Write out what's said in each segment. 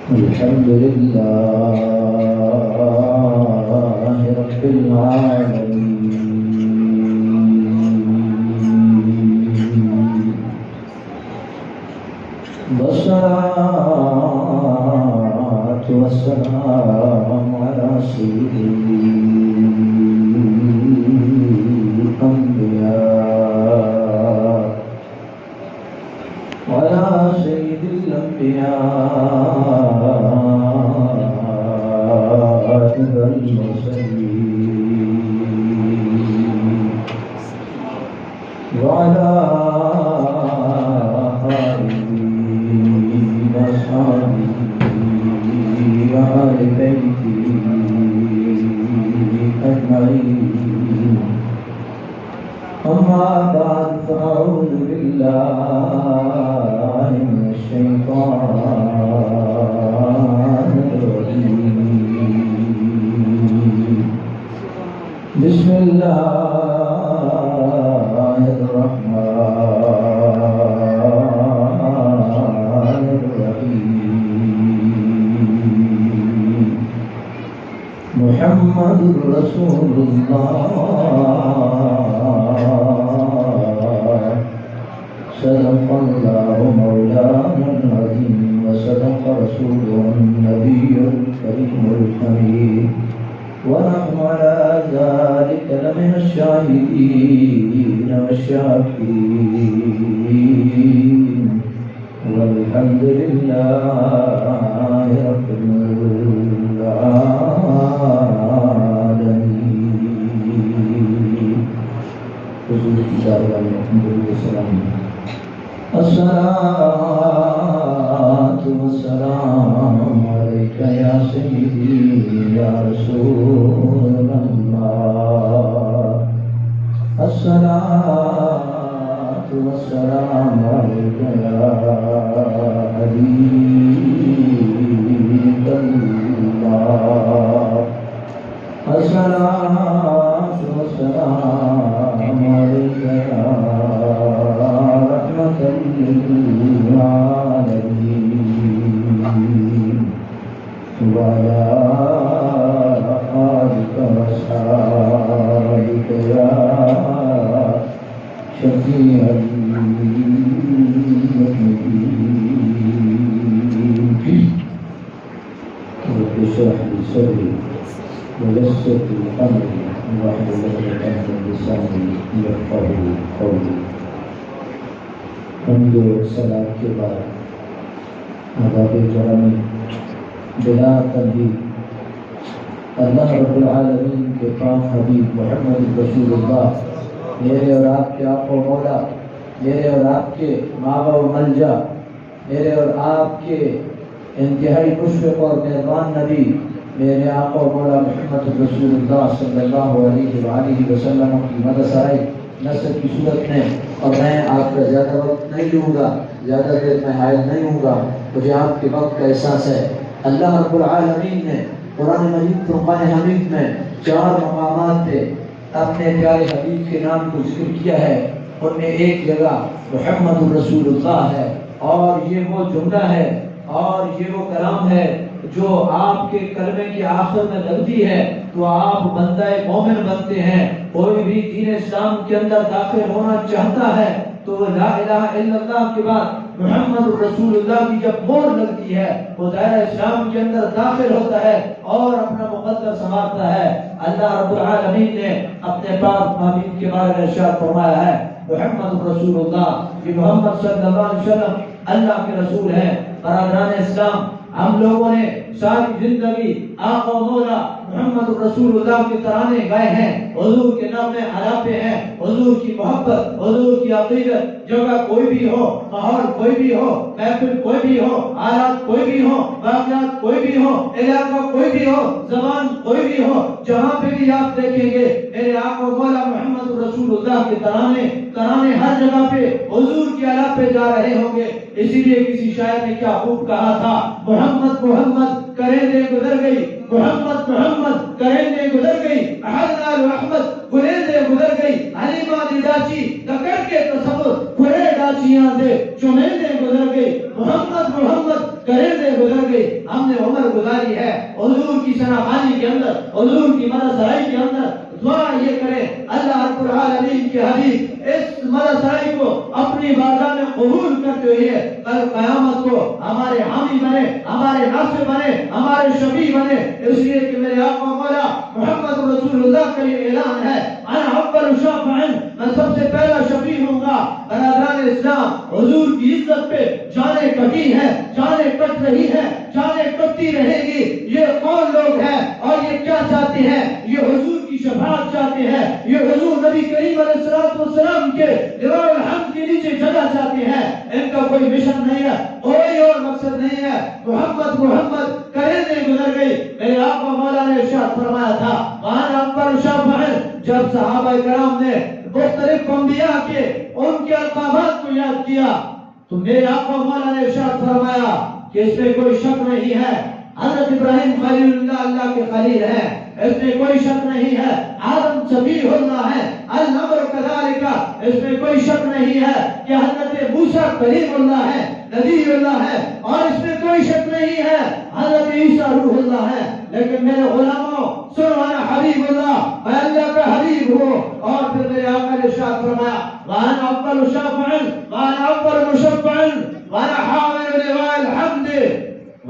الحمد لله رب العالمين والصلاة والسلام على سيد الأنبياء وعلى سيد الأنبياء والمرسلين وعلى آله وأصحابه وآل بيته أجمعين. أما بعد فأعوذ بالله من الشيطان الرجيم. بسم الله الرحمن الرحيم. محمد رسول الله صدق الله مولانا العظيم وصدق رسوله النبي الكريم الحميد ونحن على ذلك لمن الشاهدين والشاكرين والحمد لله رب العالمين. حضور کی دعوت میں الحمد للہ الصلاة والسلام عليك يا سيدي يا رسول الله. الصلاة والسلام عليك يا حبيب الله. الصلاة والسلام عليك يا رحمة للعالمين وعلى آلك وأصحابك يا شفيع المذنبين. رب اشرح لي صدري ويسر لي أمري واحلل عقدة من لساني يفقهوا قولي. حمد و صلاۃ کے بعد آداب گرامی، بلا تردید اللہ رب العالمین کے پاک حبیب محمد رسول اللہ، میرے اور آپ کے آقا و مولا، میرے اور آپ کے ماوا و ملجا، میرے اور آپ کے انتہائی مشفق اور مہربان نبی، میرے آقا و مولا محمد رسول اللہ صلی اللہ علیہ وآلہ وسلم کی مدد آئی نصر کی صورت میں. اور میں آپ کا زیادہ وقت نہیں لوں گا، زیادہ دیر میں حائل نہیں ہوں گا. مجھے آپ کے وقت کا احساس ہے. اللہ رب العالمین نے قرآن مجید فرقان حمید میں 4 مقامات پہ اپنے پیارے حبیب کے نام کو ذکر کیا ہے. ان میں ایک جگہ محمد رسول اللہ ہے، اور یہ وہ جملہ ہے اور یہ وہ کلام ہے جو آپ کے کلمے کی آخر میں لگتی ہے تو آپ بندہ مومن بنتے ہیں. کوئی بھی دین اسلام کے اندر داخل ہونا چاہتا ہے تو لا الہ الا اللہ کے بعد محمد رسول اللہ کی جب مور لگتی ہے وہ دائرہ اسلام کے اندر داخل ہوتا ہے اور اپنا مقدر سنبھالتا ہے. اللہ رب العالمین نے اپنے پاک حبیب کے بارے میں ارشاد فرمایا ہے محمد رسول اللہ کہ محمد صلی اللہ علیہ وسلم اللہ کے رسول ہیں. برادران اسلام، ہم لوگوں نے ساری زندگی آقا و مولا محمد رسول اللہ کے ترانے گائے ہیں، حضور کے نام میں علاپے ہیں، حضور کی محبت، حضور کی عقیدت. جگہ کوئی بھی ہو، ماحول کوئی بھی ہو، محفل کوئی بھی ہو، حالات کوئی بھی ہو، واقعات کوئی بھی ہو، علاقہ کوئی بھی ہو، زبان کوئی بھی ہو، جہاں پہ بھی آپ دیکھیں گے میرے آقا و مولا محمد رسول اللہ کے ترانے ہر جگہ پہ حضور کے علاپے جا رہے ہوں گے. اسی لیے کسی شاعر نے کیا خوب کہا تھا، محمد محمد کریں گزر گئی، محمد محمد کریں گزر گئی، احد احمد گریزے گزر گئی، حلیمہ دی ڈاچی دکڑ کے تصور کھڑے ڈاچیاں دے چمیندے گزر گئی، محمد محمد کریں گزر گئی، ہم نے عمر گزاری ہے حضور کی شناخانی کے اندر، حضور کی مدرسائی کے اندر دعا یہ کریں اللہ رب العالمین کے حبیب اس مدرسائی کو اپنی بارگاہ میں قبول کرتے ہوئے کل قیامت کو ہمارے حامی بنے، ہمارے ناصر بنے، ہمارے شفیع بنے، اس لیے کہ میرے آقا مولا محمد رسول اللہ کا یہ اعلان ہے انا اول شافع، میں سب سے پہلا شفیع ہوں گا۔ برادران اسلام، حضور کی عزت پہ جانیں کٹی ہیں، جانیں کٹ رہی ہیں، جانیں کٹتی رہے گی۔ یہ کون لوگ ہیں اور یہ کیا چاہتے ہیں؟ یہ حضور کی شفاعت چاہتے ہیں، یہ حضور نبی کریم علیہ الصلوۃ والسلام کے لواء الحمد کے نیچے جگہ چاہتے ہیں۔ ان کا کوئی مشن نہیں ہے، کوئی اور مقصد نہیں ہے۔ محمد محمد کرنے گزر گئی۔ میرے آقا مولا نے ارشاد فرمایا تھا وَأَنَا أَوَّلُ شَافِعٍ، جب صحابہ کرام نے مختلف انبیاء کے ان کے القابات کو یاد کیا تو میرے آقا مولا نے ارشاد فرمایا کہ اس میں کوئی شک نہیں ہے حضرت ابراہیم خلیل اللہ اللہ کے خلیل ہیں، اس میں کوئی شک نہیں ہے آدم صفی اللہ ہے، الامر کذالک، اس میں کوئی شک نہیں ہے کہ حضرت موسیٰ کلیم اللہ ہے، نبی اللہ ہے، اور اس میں کوئی شک نہیں ہے حضرت عیسیٰ روح اللہ ہے۔ لیکن میرے غلاموں سنو، انا حبیب اللہ، میں اللہ کا حبیب ہوں۔ اور پھر میرے آقا نے ارشاد فرمایا وانا اول شافع وانا اول مشفع وانا حامل لواء الحمد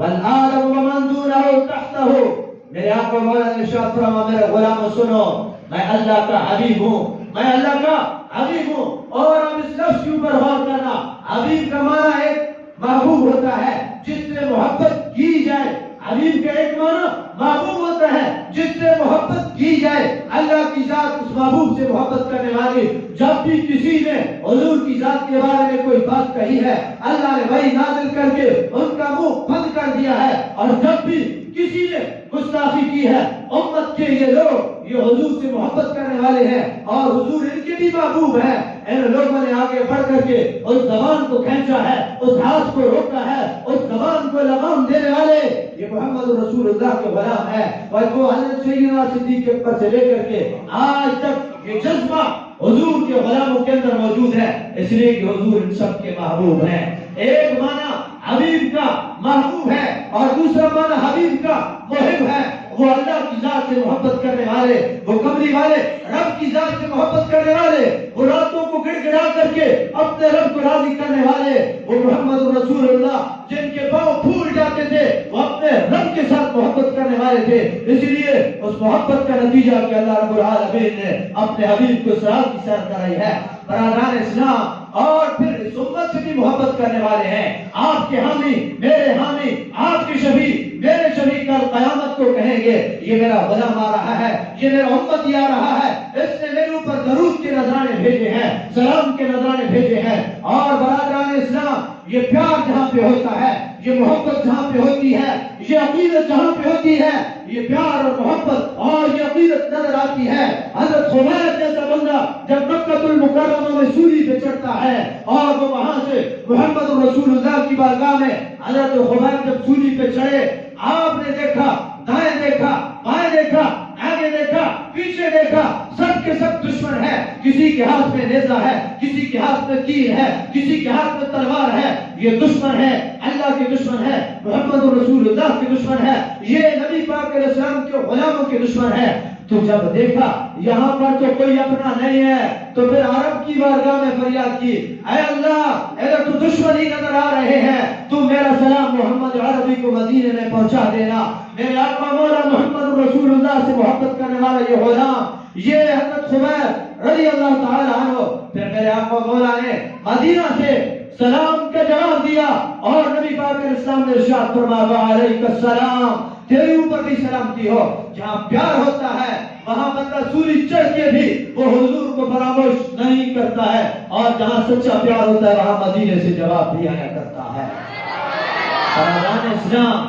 والآدم ومن دونه تحته۔ میرے آقا مولا نے ارشاد فرمایا میرے غلاموں سنو، میں اللہ کا حبیب ہوں، میں اللہ کا حبیب ہوں۔ اور اب اس لفظ کے اوپر غور کرنا، حبیب کا معنی ایک محبوب ہوتا ہے جس سے محبت کی جائے، حبیب کا ایک معنی محبوب ہوتا ہے جس سے محبت کی جائے۔ اللہ کی ذات اس محبوب سے محبت کرنے والی، جب بھی کسی نے حضور کی ذات کے بارے میں کوئی بات کہی ہے اللہ نے وہی نازل کر کے ان کا منہ بند کر دیا ہے، اور جب بھی کسی نے گستاخی کی ہے امت کے یہ لوگ یہ حضور سے محبت کرنے والے ہیں اور حضور ان کے بھی محبوب ہیں۔ ان لوگوں نے آگے بڑھ کر کے اس زبان کو کھینچا ہے، اس ہاتھ کو روکا ہے، اس زبان کو لگام دینے والے یہ محمد رسول اللہ کے غلام ہے۔ اور وہ حضرت سیدنا صدیق کے اوپر سے لے کر کے آج تک یہ جذبہ حضور کے غلاموں کے اندر موجود ہے، اس لیے کہ حضور ان سب کے محبوب ہیں۔ ایک معنی حبیب کا محبوب ہے اور دوسرا معنی حبیب کا محب ہے۔ وہ اللہ کی ذات سے محبت کرنے والے، وہ کمری والے، رب کی ذات سے محبت کرنے والے، وہ راتوں کو گڑ گڑا کر کے اپنے رب کو راضی کرنے والے، وہ محمد رسول اللہ جن کے پاؤں پھول جاتے تھے وہ اپنے رب کے ساتھ محبت کرنے والے تھے۔ اس لیے اس محبت کا نتیجہ کہ اللہ رب العالمین نے اپنے حبیب کو صراط کی سیر کرائی ہے۔ برادران اسلام، اور پھر اس امت سے بھی محبت کرنے والے ہیں، آپ کے حامی، میرے حامی، آپ کے شفیع، میرے شفیع کل قیامت کو کہیں گے یہ میرا غلام آ رہا ہے، یہ میرا امتی آ رہا ہے، اس نے میرے اوپر درود کے نذرانے بھیجے ہیں، سلام کے نذرانے بھیجے ہیں۔ اور برادران اسلام، یہ پیار جہاں پہ ہوتا ہے، یہ محبت جہاں پہ ہوتی ہے، یہ عقیدت جہاں پہ ہوتی ہے، یہ پیار اور محبت اور یہ عقیدت نظر آتی ہے۔ حضرت خبیب جیسا بندہ جب مکہ المکرمہ میں سوری پہ چڑھتا ہے اور وہ وہاں سے محمد رسول اللہ کی بارگاہ میں حضرت خبیب جب سوری پہ چڑھے، آپ نے دیکھا، دائیں دیکھا، بائیں دیکھا، آگے دیکھا، پیچھے دیکھا، سب کے سب دشمن ہے۔ کسی کے ہاتھ میں نیزہ ہے، کسی کے ہاتھ میں تیر ہے، کسی کے ہاتھ میں تلوار ہے۔ یہ دشمن ہے، اللہ کے دشمن ہے، محمد رسول اللہ کے دشمن ہے، یہ نبی پاک علیہ السلام کے غلاموں کے دشمن ہے۔ تو جب دیکھا یہاں پر تو کوئی اپنا نہیں ہے تو پھر عرب کی بارگاہ میں فریاد کی، اے اللہ اگر تو دشمن ہی نظر آ رہے ہیں تو میرا سلام محمد عربی کو مدینے میں پہنچا دینا۔ میرے آقا مولا محمد رسول اللہ سے محبت کرنے والا یہ غلام، یہ حضرت خبیب رضی اللہ تعالی عنہ، پھر میرے آقا مولا نے مدینہ سے سلام کا جواب دیا اور نبی پاک علیہ السلام نے ارشاد فرمایا وعلیک السلام، تیرے اوپر بھی سلامتی ہو۔ جہاں پیار ہوتا ہے وہاں بندہ سوری چڑھ کے بھی وہ حضور کو فراموش نہیں کرتا ہے، اور جہاں سچا پیار ہوتا ہے وہاں مدینے سے جواب بھی آیا کرتا ہے۔ برادران اسلام،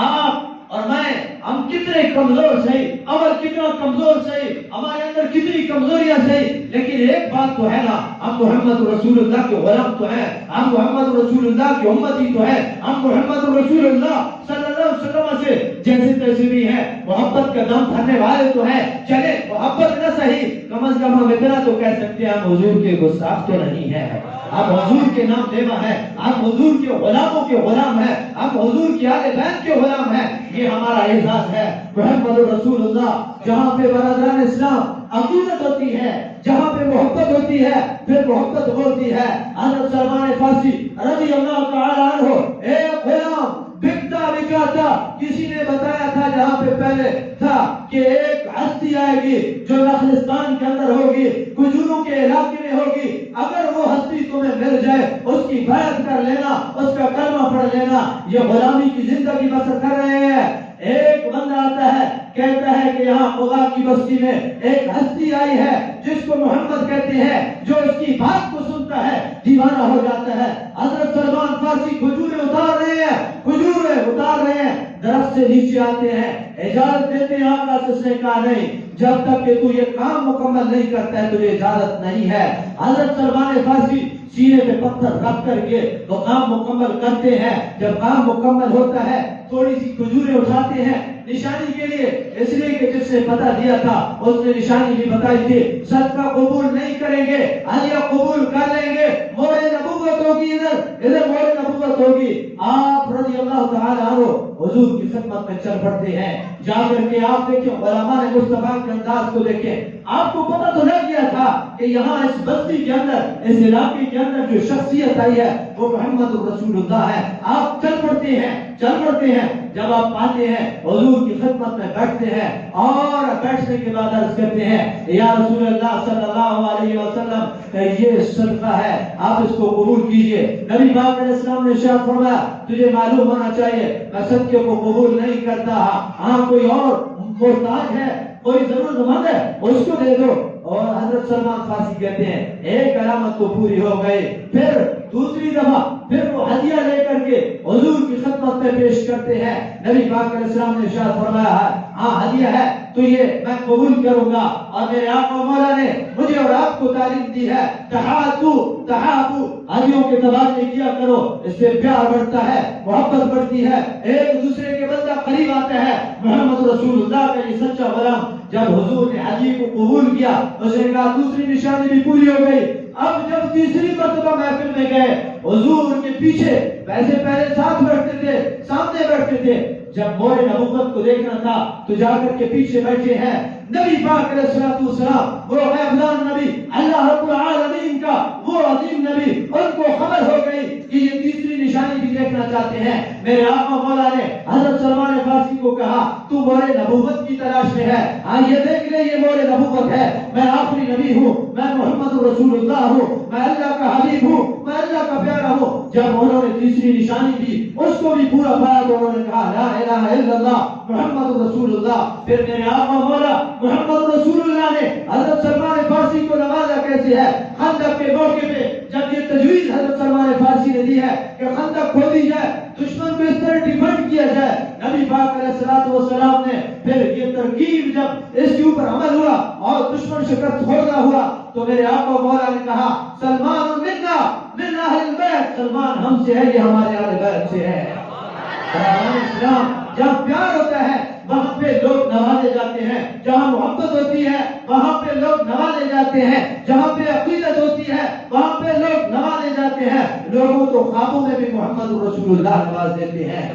آپ اور میں، ہم کتنے کمزور صحیح، عمل کتنا کمزور صحیح، ہمارے اندر کتنی کمزوریاں صحیح، لیکن ایک بات تو ہے نا، ہم محمد رسول اللہ کے غلام تو ہیں، ہم محمد رسول اللہ کے امتی تو ہیں، ہم محمد رسول اللہ صلی اللہ علیہ وسلم سے جیسے تیسے بھی ہیں، محبت کا دم بھرنے والے تو ہیں۔ چلے محبت نہ صحیح، کم از کم ہم اتنا تو کہہ سکتے ہیں ہم حضور کے گستاخ تو نہیں ہیں۔ آپ حضور کے نام لیوا ہے، آپ حضور کے غلاموں کے غلام ہیں، آپ حضور کی آل بیت کے غلام ہیں، یہ ہمارا اعزاز ہے۔ محمد رسول اللہ، جہاں پہ برادران اسلام عقیدت ہوتی ہے، جہاں پہ محبت ہوتی ہے، پھر محبت ہوتی ہے۔ حضرت سلمان فارسی رضی اللہ تعالی عنہ ایک غلام بکتا بکاتا، کسی نے بتایا تھا جہاں پہ پہلے تھا کہ ایک ہستی آئے گی جو نخلستان کے اندر ہوگی، کھجوروں کے علاقے میں ہوگی، اگر وہ ہستی تمہیں مل جائے اس کی بیعت کر لینا، اس کا کلمہ پڑھ لینا۔ یہ غلامی کی زندگی بسر کر رہے ہیں۔ ایک بندہ آتا ہے، کہتا ہے کہ یہاں قبا کی بستی میں ایک ہستی آئی ہے جس کو محمد کہتے ہیں، جو اس کی بات کو سنتا ہے دیوانہ ہو جاتا ہے۔ حضرت سلمان فارسی کھجوریں اتار رہے ہیں، کھجوریں اتار رہے ہیں، درخت سے نیچے آتے ہیں، اجازت دیتے ہیں آقا سے، اس نے کہا نہیں، جب تک کہ تو یہ کام مکمل نہیں کرتا ہے تجھے اجازت نہیں ہے۔ حضرت سلمان فارسی سینے پہ پتھر رکھ کر کے وہ کام مکمل کرتے ہیں۔ جب کام مکمل ہوتا ہے تھوڑی سی کھجوریں اٹھاتے ہیں نشانی کے لیے، اس لیے کہ جس نے پتہ دیا تھا اس نے نشانی بھی بتائی تھی، صدقہ قبول نہیں کریں گے، ہدیہ قبول کر لیں گے، مہر نبوت ہوگی، ادھر مہر نبوت ہوگی۔ آپ رضی اللہ تعالی عنہ حضور کی خدمت میں چل پڑتے ہیں۔ جا کر کے آپ دیکھیں علماء مصطفیٰ کے انداز کو دیکھیں، آپ کو پتہ تو لگ گیا تھا کہ یہاں اس بستی کے اندر، اس علاقے کے اندر جو شخصیت آئی ہے وہ محمد رسول اللہ ہے۔ آپ چل پڑتے ہیں، چل پڑتے ہیں۔ جب آپ آتے ہیں حضور کی خدمت میں بیٹھتے ہیں اور بیٹھنے کے بعد عرض کرتے ہیں یا رسول اللہ صلی اللہ علیہ وسلم، یہ صدقہ ہے، آپ اس کو قبول کیجئے۔ نبی پاک علیہ السلام نے ارشاد فرمایا تجھے معلوم ہونا چاہیے میں صدقے کو قبول نہیں کرتا، ہاں کوئی اور محتاج ہے، کوئی ضرورت مند ہے اس کو دے دو۔ اور حضرت سلمان فارسی کہتے ہیں ایک علامت تو پوری ہو گئی، پھر دوسری دفعہ پھر وہ ہدیہ لے کر کے حضور کی خدمت میں پیش کرتے ہیں۔ نبی پاک علیہ السلام نے ارشاد فرمایا ہے ہاں ہدیہ ہے تو یہ میں قبول کروں گا، اور میرے آقا مولا نے مجھے اور آپ کو تعلیم دی ہے تحاتو تحابو، ہدیوں کے تبادلے کیا کرو، اس سے پیار بڑھتا ہے، محبت بڑھتی ہے، ایک دوسرے کے بندہ قریب آتا ہے۔ محمد رسول اللہ کا یہ سچا غلام جب حضور نے ہدیے کو قبول کیا اس نے کہا دوسری نشانی بھی پوری ہو گئی۔ اب جب تیسری مرتبہ محفل میں گئے حضور کے پیچھے، ویسے پہلے ساتھ بیٹھتے تھے، سامنے بیٹھتے تھے، جب مہر نبوت کو دیکھنا تھا تو جا کر کے پیچھے بیٹھے ہیں۔ نبی پاک علیہ الصلوۃ والسلام، وہ غیبدان نبی، اللہ رب العالمین کا وہ عظیم نبی، ان کو خبر ہو گئی کہ یہ تیسری نشانی بھی دیکھنا چاہتے ہیں۔ میرے آقا مولا نے حضرت سلمان فارسی کو کہا تو مہر نبوت کی تلاش میں ہے، ہاں یہ دیکھ لے یہ مہر نبوت ہے، میں آخری نبی ہوں، میں محمد رسول اللہ ہوں، میں اللہ کا حبیب ہوں، میں اللہ کا پیارا ہوں۔ جب انہوں نے تیسری نشانی دی اس کو بھی پورا پایا تو انہوں نے کہا لا الہ الا اللہ محمد رسول اللہ۔ پھر میرے آقا مولا محمد رسول اللہ نے حضرت سلمان فارسی کو نوازا کیسے ہے؟ خندق کے موقع پہ جب یہ تجویز حضرت سلمان فارسی نے دی ہے کہ خندق کھودی جائے، دشمن کو اس طرح ڈیفینڈ کیا جائے، نبی پاک علیہ الصلوۃ والسلام نے پھر یہ ترکیب جب اس کے اوپر عمل ہوا اور دشمن شکست خوردہ ہوا تو میرے آقا مولا نے کہا سلمان منا من اہل البیت، سلمان ہم سے ہے، یہ ہمارے اہل بیت سے ہے۔ اسلام جب پیار ہوتا ہے وہاں پہ لوگ نوازے جاتے ہیں، جہاں محبت ہوتی ہے وہاں پہ لوگ نوازے جاتے ہیں، جہاں پہ عقیدت ہوتی ہے وہاں پہ لوگ نوازے جاتے ہیں۔ لوگوں تو خوابوں میں بھی محمد رسول اللہ نواز دیتے ہیں۔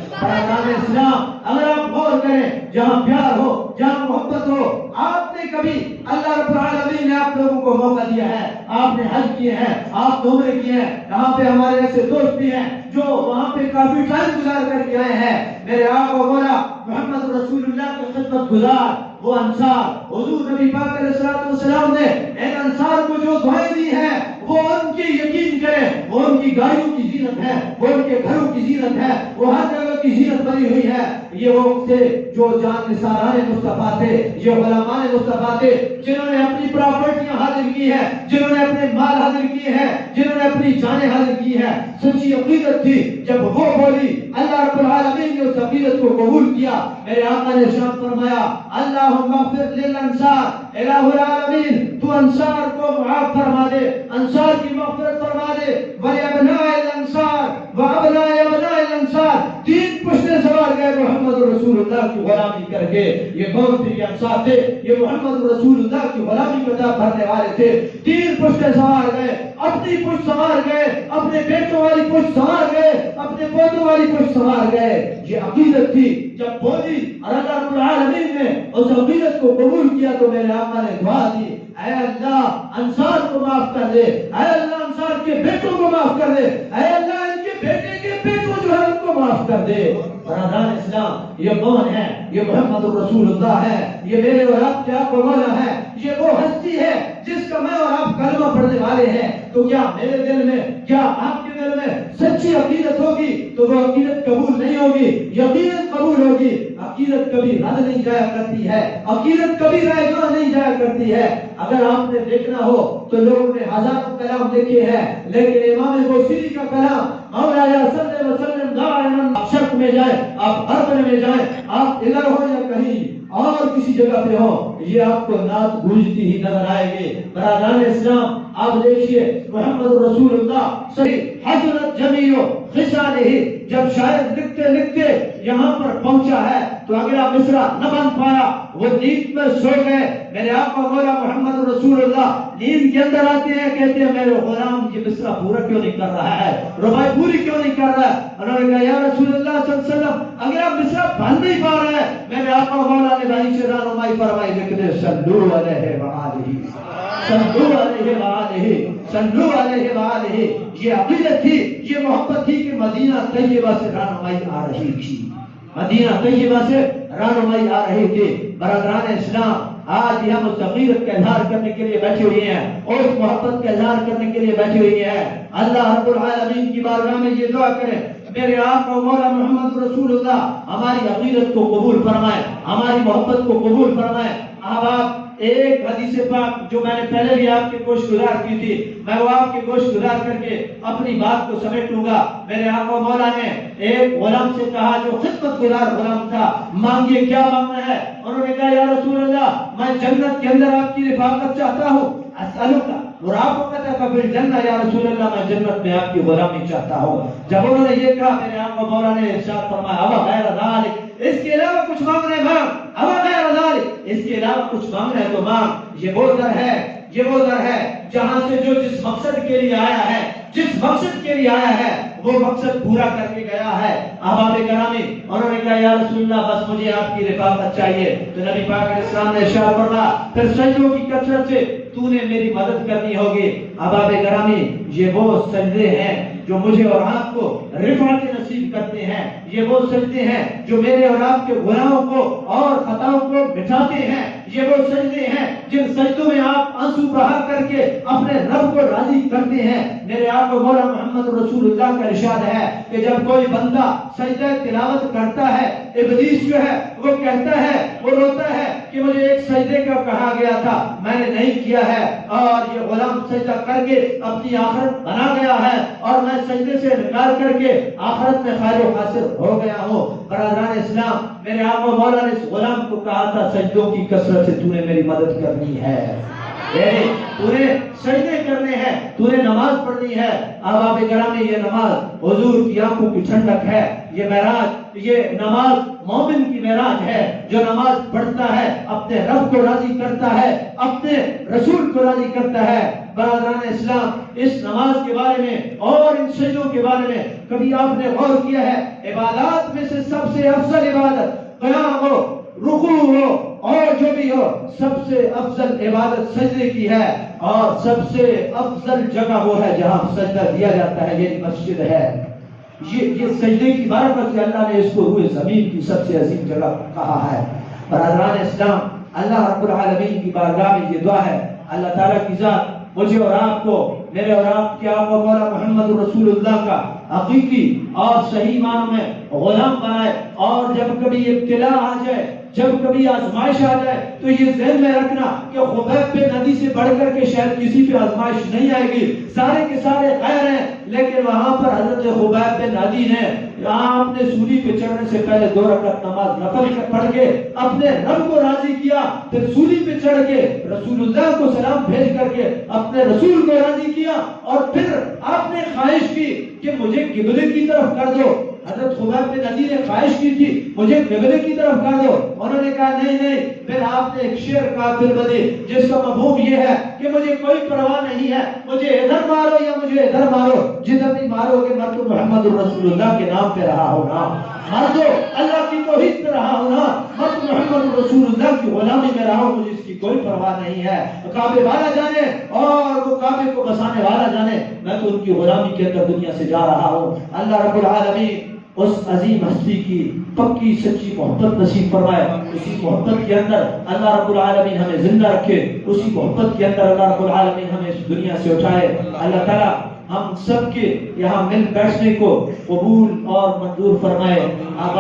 اسلام اگر آپ غور کریں جہاں پیار ہو، جہاں محبت ہو، آپ نے کبھی اللہ رب العالمین نے آپ لوگوں کو موقع دیا ہے، آپ نے حج کیے ہیں، آپ عمرے کیے ہیں، یہاں پہ ہمارے ایسے دوست بھی ہیں جو وہاں پہ کافی ٹائم گزار کر کے آئے ہیں۔ میرے آقا مولا محمد رسول اللہ کے خدمت گزار وہ انصار، حضور نبی پاک علیہ الصلوۃ والسلام نے ان انصار کو جو دعائیں دی ہیں وہ ان کی یقین کریں، وہ ان کی گاڑیوں کی زینت ہے، وہ ان کے گھروں کی زینت ہے، وہ ہر جگہ کی زینت بنی ہوئی ہے۔ یہ وہ تھے جو جان نثاران مصطفیٰ تھے، یہ علماء مصطفیٰ تھے جنہوں نے اپنی پراپرٹیاں حاضر کی ہیں، جنہوں نے اپنے مال حاضر کیے ہیں، جنہوں نے اپنی جانیں حاضر کی ہیں۔ سچی عقیدت تھی، جب وہ بولی اللہ رب العالمین نے اس عقیدت کو قبول کیا۔ میرے آقا نے ارشاد فرمایا اللہم اغفر للانصار، الہ العالمین تو انصار کو معاف فرما دے، انصار کی مغفرت فرما دے، وَلِأَبْنَاءِ الْأَنصَارِ وَأَبْنَاءِ أَبْنَاءِ الْأَنصَارِ، تین پشتے سوار گئے محمد رسول اللہ اللہ کی غلامی کر کے. یہ کون تھے؟ یہ انصار تھے. یہ محمد رسول اللہ کی غلامی کا دام بھرنے والے تھے. تین پشتے سوار گئے, اپنی پشت سوار گئے, اپنے بیٹوں والی پشت سوار گئے, اپنے پوتوں والی پشت سوار گئے. یہ عقیدت تھی. جب بولی اور اللہ رب العالمین نے اس عقیدت کو قبول کیا تو میرے آقا نے دعا دی, اے اللہ انصار کو معاف کر دے, اے اللہ انصار کے بیٹوں کو معاف کر دے, اے اللہ ان کے بیٹے کے بیٹوں جو ہے ان کو معاف کر دے. برادران اسلام, یہ کون ہے؟ یہ محمد رسول اللہ ہے. یہ میرے اور آپ کے آقا مولا ہے. یہ وہ ہستی ہے جس کا میں اور آپ کلمہ پڑھنے والے ہیں. تو کیا میرے دل میں, کیا آپ کے دل میں سچی عقیدت ہوگی تو وہ عقیدت قبول نہیں ہوگی, یقیناً قبول ہوگی. عقیدت کبھی رد نہیں جایا کرتی ہے, عقیدت کبھی رائے گاہ نہیں جایا کرتی ہے. اگر آپ نے دیکھنا ہو تو لوگوں نے ہزاروں کلام دیکھے ہیں, لیکن امام بوصیری کا کلام مولانا صلی اللہ علیہ وسلم دائما شرق میں جائے, آپ عرب میں جائیں, آپ ادھر ہو یا کہیں اور کسی جگہ پہ ہو, یہ آپ کو نعت گونجتی ہی نظر آئے گی. برادران اسلام, آپ دیکھیے محمد رسول اللہ صحیح حضرت جمیع خصالہ, جب شاعر لکھتے لکھتے یہاں پر پہنچا ہے تو اگلا مصرع نہ بن پایا, وہ نیند میں سو گئے. میرے آقا مولا محمد رسول اللہ نیند کے اندر آتے ہیں, کہتے ہیں میرے غلام یہ مصرع پورا کیوں نہیں کر رہا ہے, ربائی پوری کیوں نہیں کر رہا ہے. انہوں نے کہا یا رسول اللہ صلی اللہ علیہ وسلم اگلا مصرع بن نہیں پا رہا ہے. میرے آقا مولا نے بھائی سے رہنمائی فرمائی, لکھتے صلو علیہ وآلہ, صلو علیہ وآلہ, صلو علیہ وآلہ. یہ عقیدت تھی, یہ محبت تھی کہ مدینہ طیبہ سے رہنمائی آ رہی تھی, مدینہ طیبہ سے رہنمائی آ رہی تھی. برادران اسلام, آج ہم اس عقیدت کا اظہار کرنے کے لیے بیٹھے ہوئے ہیں اور اس محبت کا اظہار کرنے کے لیے بیٹھے ہوئے ہیں. اللہ رب العالمین کی بارگاہ میں یہ دعا کریں, میرے آقا مولا محمد رسول اللہ ہماری عقیدت کو قبول فرمائے, ہماری محبت کو قبول فرمائے. اب آپ ایک حدیث پاک جو میں نے پہلے بھی آپ کے گوش گزار کی تھی, میں وہ آپ کے گوش گزار کر کے اپنی بات کو سمیٹ لوں گا. میرے آقا مولا نے ایک غلام سے کہا جو خدمت گزار غلام تھا, مانگیے کیا مانگنا ہے. انہوں نے کہا یا رسول اللہ میں جنت کے اندر آپ کی رفاقت چاہتا ہوں, اسألک مرافقتک فی الجنہ, یا رسول اللہ میں جنت میں آپ کی غلامی چاہتا ہوں. جب انہوں نے یہ کہا میرے آقا مولا نے ارشاد فرمایا ابا غیر ذالک, اس کے علاوہ کچھ مانگنا ہے مانگ, ابا غیر ذالک, اس کے علاوہ کچھ مانگنا ہے تو مانگ. یہ وہ در ہے, یہ وہ در ہے جہاں سے جو جس مقصد کے لیے آیا ہے, جس مقصد کے لیے آیا ہے وہ مقصد پورا کر کے گیا ہے. احباب گرامی, انہوں نے کہا یا رسول اللہ بس مجھے آپ کی رفاقت چاہیے. تو نبی پاک علیہ السلام نے ارشاد فرمایا پھر سجدوں کی کثرت سے تو نے میری مدد کرنی ہوگی. احباب گرامی, یہ وہ سجدے ہیں جو مجھے اور آپ کو رفعت نصیب کرتے ہیں, یہ وہ سجدے ہیں جو میرے اور آپ کے گناہوں کو اور خطاؤں کو مٹاتے ہیں, یہ وہ سجدے ہیں جن سجدوں میں آپ آنسو بہا کر کے اپنے رب کو راضی کرتے ہیں. میرے آقا مولا محمد رسول اللہ کا ارشاد ہے کہ جب کوئی بندہ سجدہ تلاوت کرتا ہے, ابلیس جو ہے وہ کہتا ہے, وہ روتا ہے کہ مجھے ایک سجدے کا کہا گیا تھا میں نے نہیں کیا ہے, اور یہ غلام سجدہ کر کے اپنی آخرت بنا گیا ہے اور میں سجدے سے انکار کر کے آخرت میں خیر و حاصل ہو گیا ہوں. برادران اسلام, میرے آقا مولا نے اس غلام کو کہا تھا سجدوں کی کثرت سے تو نے میری مدد کرنی ہے, تو نے سجدے کرنے ہیں, تو نے نماز پڑھنی ہے. احباب گرامی, یہ نماز حضور کی آنکھوں کی ٹھنڈک ہے. یہ معراج, یہ نماز مومن کی معراج ہے. جو نماز پڑھتا ہے اپنے رب کو راضی کرتا ہے, اپنے رسول کو راضی کرتا ہے. برادران اسلام, اس نماز کے بارے میں اور ان سجدوں کے بارے میں کبھی آپ نے غور کیا ہے؟ عبادات میں سے سب سے افضل عبادت قیام ہو, رکوع ہو اور جو بھی ہو, سب سے افضل عبادت سجدے کی ہے, اور سب سے افضل جگہ وہ ہے جہاں سجدہ دیا جاتا ہے, یہ مسجد ہے. یہ سجدے کی برکت سے اللہ نے اس کو روئے زمین کی سب سے عظیم جگہ کہا ہے. برادران اسلام, اللہ رب العالمین کی بارگاہ میں یہ دعا ہے, اللہ تعالیٰ کی ذات مجھے اور آپ کو, میرے اور آپ کے آقا مولا محمد رسول اللہ کا حقیقی اور صحیح معنوں میں غلام بنائے. اور جب کبھی ابتلا آ جائے, جب کبھی آزمائش آ جائے تو یہ ذہن میں رکھنا کہ خبیب پہ نبی سے بڑھ کر کے شاید کسی پہ آزمائش نہیں آئے گی, سارے کے سارے غیر ہیں, لیکن وہاں پر حضرت خبیب بن عدی نے آپ نے سولی پہ چڑھنے سے پہلے 2 رکعت نماز نفل پڑھ کے اپنے رب کو راضی کیا, پھر سولی پہ چڑھ کے رسول اللہ کو سلام بھیج کر کے اپنے رسول کو راضی کیا, اور پھر آپ نے خواہش کی کہ مجھے قبلے کی طرف کر دو. حضرت خبیب بن عدی نے خواہش کی تھی مجھے قبلے کی طرف کر دو. انہوں نے کہا نہیں نہیں. پھر آپ نے ایک شعر کہا پھر بدی جس کا مفہوم یہ ہے کہ مجھے کوئی پرواہ نہیں ہے, مجھے ادھر مارو یا مجھے ادھر مارو, جدھر بھی مارو گے مر تو محمد رسول اللہ کے نام پہ رہا ہونا, مر دو اللہ کی توحید پہ رہا ہونا, مر تو محمد رسول اللہ کی غلامی میں رہا ہو, مجھے اس کی کوئی پرواہ نہیں ہے. کعبے والا جانے اور وہ کعبے کو بسانے والا جانے, میں تو ان کی غلامی کے اندر دنیا سے جا رہا ہوں. اللہ رب العالمین اس عظیم ہستی کی پکی سچی محبت نصیب فرمائے. اسی محبت کے اندر اللہ رب العالمین ہمیں زندہ رکھے, اسی محبت کے اندر اللہ رب العالمین ہمیں اس دنیا سے اٹھائے. اللہ تعالیٰ ہم سب کے یہاں مل بیٹھنے کو قبول اور منظور فرمائے. اب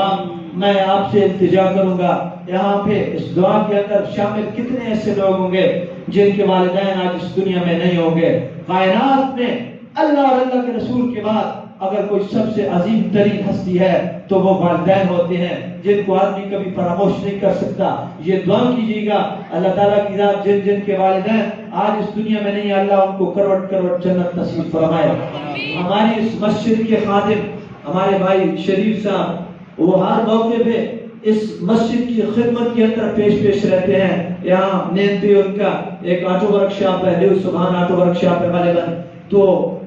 میں آپ سے التجا کروں گا یہاں پہ اس دعا کے اندر شامل کتنے ایسے لوگ ہوں گے جن کے والدین آج اس دنیا میں نہیں ہوں گے. کائنات میں اللہ اور اللہ کے رسول کے بعد اگر کوئی سب سے عظیم ترین ہستی ہے تو وہ والدین ہوتے ہیں, جن کو آدمی کبھی فراموش نہیں کر سکتا. یہ دعا کیجیے گا اللہ تعالیٰ کی ذات جن جن کے والدین آج اس دنیا میں نہیں, اللہ ان کو کروڑ کروڑ جنت نصیب فرمائے. ہماری اس مسجد کے خادم ہمارے بھائی شریف صاحب, وہ ہر موقع پہ اس مسجد کی خدمت کے اندر پیش رہتے ہیں. یہاں نیند بھی ان کا ایک آٹو ورک شاپ ہے, نیو سبحان آٹو ورک شاپ ہے غالباً, تو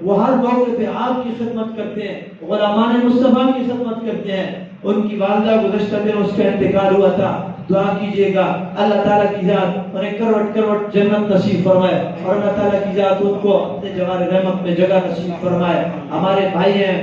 وہ ہر موقع پہ آپ کی خدمت کرتے ہیں, غلامان مصطفیٰ کی خدمت کرتے ہیں. ان کی والدہ گزشتہ دن اس کا انتقال ہوا تھا, دعا کیجیے گا اللہ تعالیٰ کی ذات انہیں کروڑ کروڑ جنت نصیب فرمائے اور اللہ تعالیٰ کی ذات ان کو اپنے جوار رحمت میں جگہ نصیب فرمائے. ہمارے بھائی ہیں